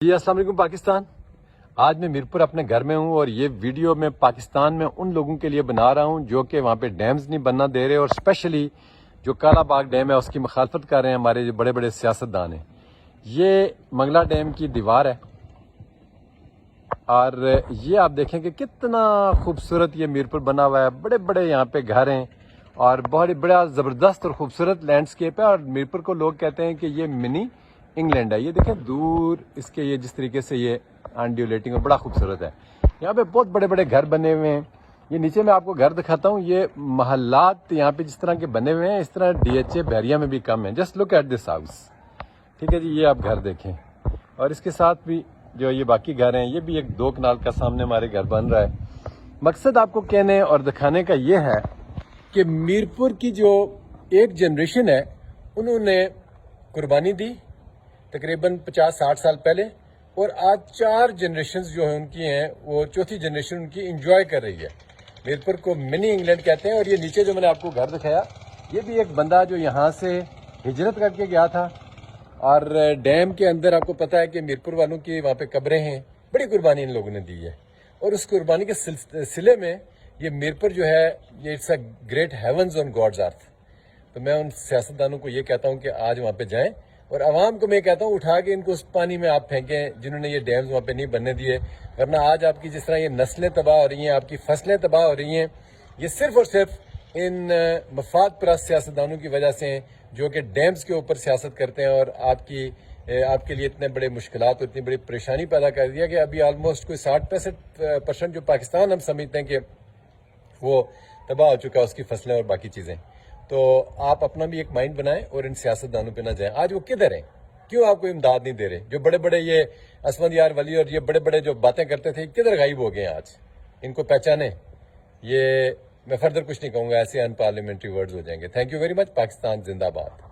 جی السلام علیکم پاکستان. آج میں میرپور اپنے گھر میں ہوں اور یہ ویڈیو میں پاکستان میں ان لوگوں کے لیے بنا رہا ہوں جو کہ وہاں پہ ڈیمز نہیں بننا دے رہے اور اسپیشلی جو کالا باغ ڈیم ہے اس کی مخالفت کر رہے ہیں ہمارے جو بڑے بڑے سیاستدان ہیں. یہ منگلا ڈیم کی دیوار ہے اور یہ آپ دیکھیں کہ کتنا خوبصورت یہ میرپور بنا ہوا ہے. بڑے بڑے یہاں پہ گھر ہیں اور بہت بڑا زبردست اور خوبصورت لینڈسکیپ ہے اور میرپور کو لوگ کہتے ہیں کہ یہ منی انگلینڈ ہے. یہ دیکھیں دور اس کے یہ جس طریقے سے یہ انڈیولیٹنگ اور بڑا خوبصورت ہے. یہاں پہ بہت بڑے بڑے گھر بنے ہوئے ہیں. یہ نیچے میں آپ کو گھر دکھاتا ہوں. یہ محلات یہاں پہ جس طرح کے بنے ہوئے ہیں اس طرح ڈی ایچ اے بحریہ میں بھی کم ہے. Just look at this house. ٹھیک ہے جی, یہ آپ گھر دیکھیں اور اس کے ساتھ بھی جو یہ باقی گھر ہیں یہ بھی ایک 2 کنال کا سامنے ہمارے گھر بن رہا ہے. مقصد آپ کو کہنے اور دکھانے کا یہ ہے کہ میرپور کی جو ایک جنریشن ہے انہوں نے قربانی دی تقریباً 50-60 سال پہلے, اور آج 4 جنریشنز جو ہیں ان کی ہیں وہ چوتھی جنریشن ان کی انجوائے کر رہی ہے. میرپور کو منی انگلینڈ کہتے ہیں. اور یہ نیچے جو میں نے آپ کو گھر دکھایا یہ بھی ایک بندہ جو یہاں سے ہجرت کر کے گیا تھا اور ڈیم کے اندر آپ کو پتا ہے کہ میرپور والوں کی وہاں پہ قبریں ہیں. بڑی قربانی ان لوگوں نے دی ہے اور اس قربانی کے سلسلے میں یہ میرپور جو ہے یہ it's a great heavens on God's earth. تو میں ان سیاستدانوں کو یہ کہتا ہوں کہ آج وہاں پہ جائیں اور عوام کو میں کہتا ہوں اٹھا کے ان کو اس پانی میں آپ پھینکیں جنہوں نے یہ ڈیمز وہاں پہ نہیں بننے دیے. ورنہ آج آپ کی جس طرح یہ نسلیں تباہ ہو رہی ہیں, آپ کی فصلیں تباہ ہو رہی ہیں, یہ صرف اور صرف ان مفاد پرست سیاستدانوں کی وجہ سے ہیں جو کہ ڈیمز کے اوپر سیاست کرتے ہیں اور آپ کے لیے اتنے بڑے مشکلات اور اتنی بڑی پریشانی پیدا کر دیا کہ ابھی آلموسٹ کوئی 60-65% جو پاکستان ہم سمجھتے ہیں کہ وہ تباہ ہو چکا ہے, اس کی فصلیں اور باقی چیزیں. تو آپ اپنا بھی ایک مائنڈ بنائیں اور ان سیاستدانوں پہ نہ جائیں. آج وہ کدھر ہیں؟ کیوں آپ کو امداد نہیں دے رہے؟ جو بڑے بڑے یہ اسمد یار ولی اور یہ بڑے بڑے جو باتیں کرتے تھے کدھر غائب ہو گئے ہیں آج؟ ان کو پہچانیں. یہ میں فردر کچھ نہیں کہوں گا, ایسے ان پارلیمنٹری ورڈز ہو جائیں گے. Thank you very much. Pakistan زندہ باد.